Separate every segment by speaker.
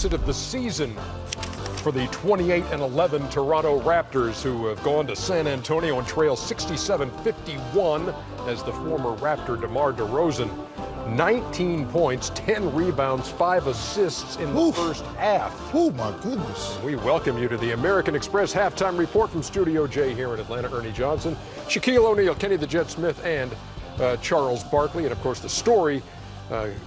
Speaker 1: Of the season for the 28-11 Toronto Raptors, who have gone to San Antonio and trail 67-51 as the former Raptor DeMar DeRozan. 19 points, 10 rebounds, 5 assists in the first half.
Speaker 2: Oh, my goodness.
Speaker 1: We welcome you to the American Express halftime report from Studio J here in Atlanta. Ernie Johnson, Shaquille O'Neal, Kenny the Jet Smith, and Charles Barkley. And, of course, the story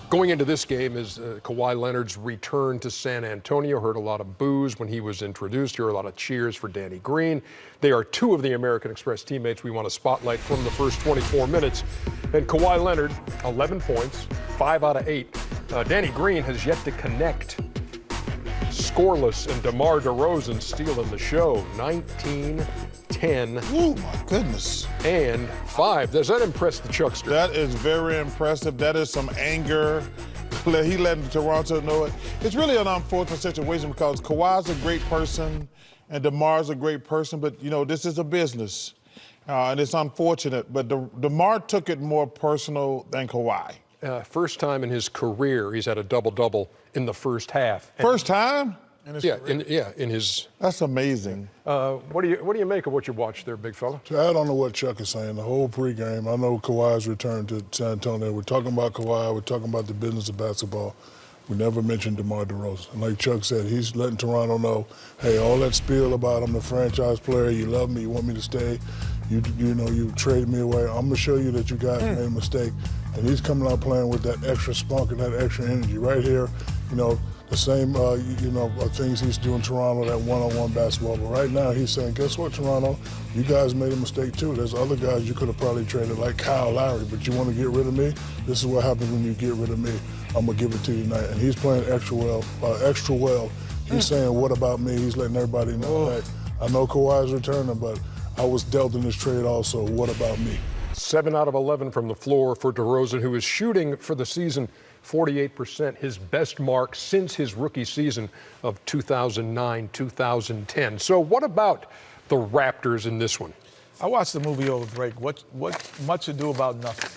Speaker 1: going into this game is Kawhi Leonard's return to San Antonio. Heard a lot of boos when he was introduced. Heard a lot of cheers for Danny Green. They are two of the American Express teammates we want to spotlight from the first 24 minutes. And Kawhi Leonard, 11 points, 5 out of 8. Danny Green has yet to connect. Scoreless, and DeMar DeRozan stealing the show. 19, 10.
Speaker 2: Oh, my goodness.
Speaker 1: And 5. Does that impress the Chuckster?
Speaker 2: That is very impressive. That is some anger. He let Toronto know it. It's really an unfortunate situation because Kawhi's a great person and DeMar's a great person, but, you know, this is a business. And it's unfortunate. But DeMar took it more personal than Kawhi.
Speaker 1: First time in his career he's had a double-double in the first half.
Speaker 2: First time? In
Speaker 1: his.
Speaker 2: That's amazing.
Speaker 1: What do you make of what you watched there, big fella?
Speaker 3: I don't know what Chuck is saying. The whole pregame, I know Kawhi's return to San Antonio. We're talking about Kawhi. We're talking about the business of basketball. We never mentioned DeMar DeRozan. And like Chuck said, he's letting Toronto know, hey, all that spiel about I'm the franchise player, you love me, you want me to stay, you know, you traded me away. I'm gonna show you that you guys made a mistake. And he's coming out playing with that extra spunk and that extra energy right here. You know, the same, things he's doing in Toronto, that one-on-one basketball. But right now he's saying, guess what, Toronto? You guys made a mistake too. There's other guys you could have probably traded, like Kyle Lowry, but you want to get rid of me? This is what happens when you get rid of me. I'm going to give it to you tonight. And he's playing extra well. He's saying, what about me? He's letting everybody know that I know Kawhi's returning, but I was dealt in this trade also. What about me?
Speaker 1: 7 out of 11 from the floor for DeRozan, who is shooting for the season 48%, his best mark since his rookie season of 2009-2010. So what about the Raptors in this one?
Speaker 4: I watched the movie over break. What Much Ado About Nothing.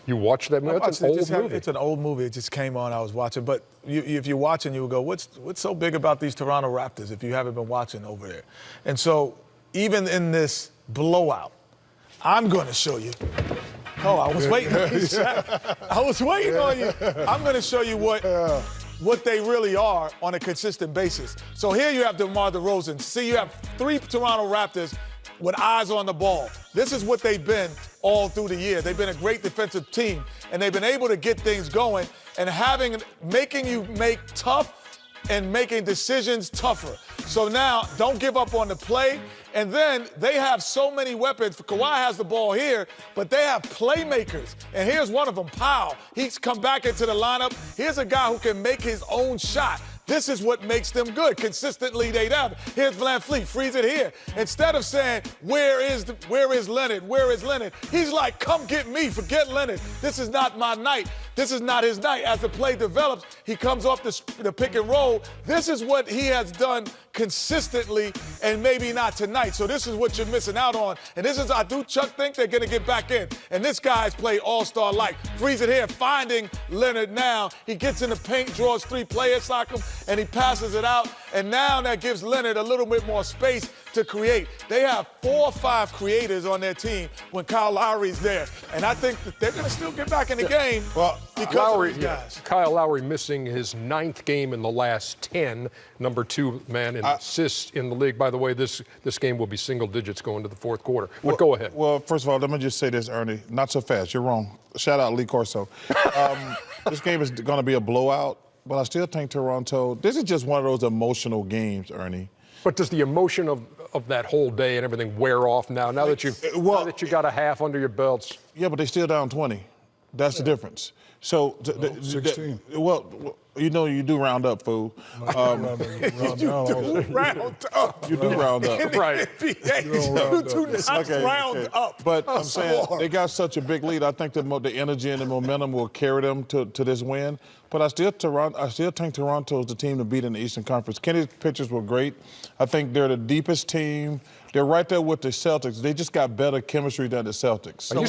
Speaker 1: You watched that movie? It's an old movie.
Speaker 4: It's an old movie. It just came on. I was watching. But if you're watching, you will go, what's so big about these Toronto Raptors if you haven't been watching over there? And so even in this blowout, I'm going to show you. Oh, I was waiting on you. I was waiting on you. I'm going to show you what they really are on a consistent basis. So here you have DeMar DeRozan. See, you have 3 Toronto Raptors with eyes on the ball. This is what they've been all through the year. They've been a great defensive team, and they've been able to get things going and making you make tough and making decisions tougher. So now, don't give up on the play. And then they have so many weapons. Kawhi has the ball here, but they have playmakers. And here's one of them, Powell. He's come back into the lineup. Here's a guy who can make his own shot. This is what makes them good. Consistently, they have. Here's VanVleet, freeze it here. Instead of saying, where is Leonard? Where is Leonard? He's like, come get me, forget Leonard. This is not my night. This is not his night. As the play develops, he comes off the pick and roll. This is what he has done consistently, and maybe not tonight. So this is what you're missing out on. And this is, I do, Chuck, think they're going to get back in. And this guy's played all-star-like. Freeze it here, finding Leonard now. He gets in the paint, draws 3 players like him, and he passes it out. And now that gives Leonard a little bit more space to create. They have 4 or 5 creators on their team when Kyle Lowry's there. And I think that they're going to still get back in the game.
Speaker 1: Well,
Speaker 4: because of these guys.
Speaker 1: Kyle Lowry missing his 9th game in the last 10, number 2 man in assists in the league. By the way, this game will be single digits going to the 4th quarter. But go ahead.
Speaker 2: Well, first of all, let me just say this, Ernie. Not so fast. You're wrong. Shout out Lee Corso. This game is going to be a blowout, but I still think Toronto, this is just one of those emotional games, Ernie.
Speaker 1: But does the emotion of that whole day and everything wear off now that you got a half under your belts?
Speaker 2: Yeah, but they're still down 20. That's the difference. So,
Speaker 3: 16.
Speaker 2: Well, you know you do round up, fool.
Speaker 4: You do round up.
Speaker 2: You do round up.
Speaker 1: Right.
Speaker 4: You do not round up.
Speaker 2: But I'm saying they got such a big lead. I think the energy and the momentum will carry them to this win. But I still think Toronto is the team to beat in the Eastern Conference. Kenny's pitchers were great. I think they're the deepest team. They're right there with the Celtics. They just got better chemistry than the Celtics.
Speaker 1: Are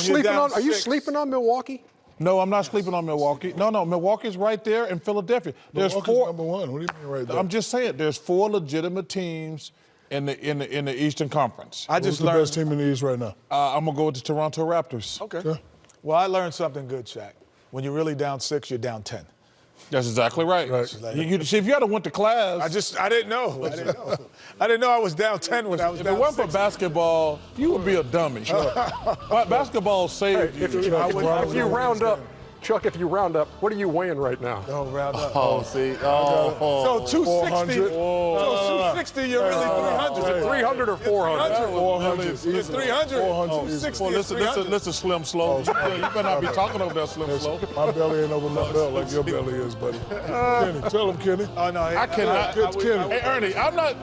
Speaker 1: you sleeping on Milwaukee?
Speaker 2: No, I'm not sleeping on Milwaukee. No, Milwaukee's right there in Philadelphia. There's
Speaker 3: Milwaukee's
Speaker 2: four.
Speaker 3: number one. What do you mean right there?
Speaker 2: I'm just saying, there's 4 legitimate teams in the Eastern Conference.
Speaker 4: I
Speaker 3: Who's
Speaker 4: just
Speaker 3: the
Speaker 4: learned.
Speaker 3: best team in the East right now?
Speaker 2: I'm gonna go with the Toronto Raptors.
Speaker 4: Okay.
Speaker 3: Okay.
Speaker 4: Well, I learned something good, Shaq. When you're really down 6, you're down 10.
Speaker 2: That's exactly right.
Speaker 3: Right.
Speaker 2: See, if you had went to class,
Speaker 4: I didn't know. I didn't know I was down 10 when I was
Speaker 2: if
Speaker 4: down
Speaker 2: it wasn't
Speaker 4: 6.
Speaker 2: for basketball, you would be a dummy. But basketball saved you.
Speaker 1: If you round up, Chuck, if you round up, what are you weighing right now?
Speaker 4: Oh, round up.
Speaker 2: Oh, see. Oh.
Speaker 4: So 260.
Speaker 3: 400.
Speaker 4: So 260, you're really 300.
Speaker 1: Is it 300 or 400?
Speaker 3: 400
Speaker 4: You're 300.
Speaker 3: 400 easy.
Speaker 4: 260
Speaker 2: Well,
Speaker 4: is 300.
Speaker 2: listen, Slim Slow. You better not be talking over that Slim Slow.
Speaker 3: My belly ain't over my belt like your belly is, buddy. Kenny, tell him, Kenny.
Speaker 4: Oh, no.
Speaker 2: I cannot.
Speaker 3: Kenny.
Speaker 2: Hey, Ernie, I'm not.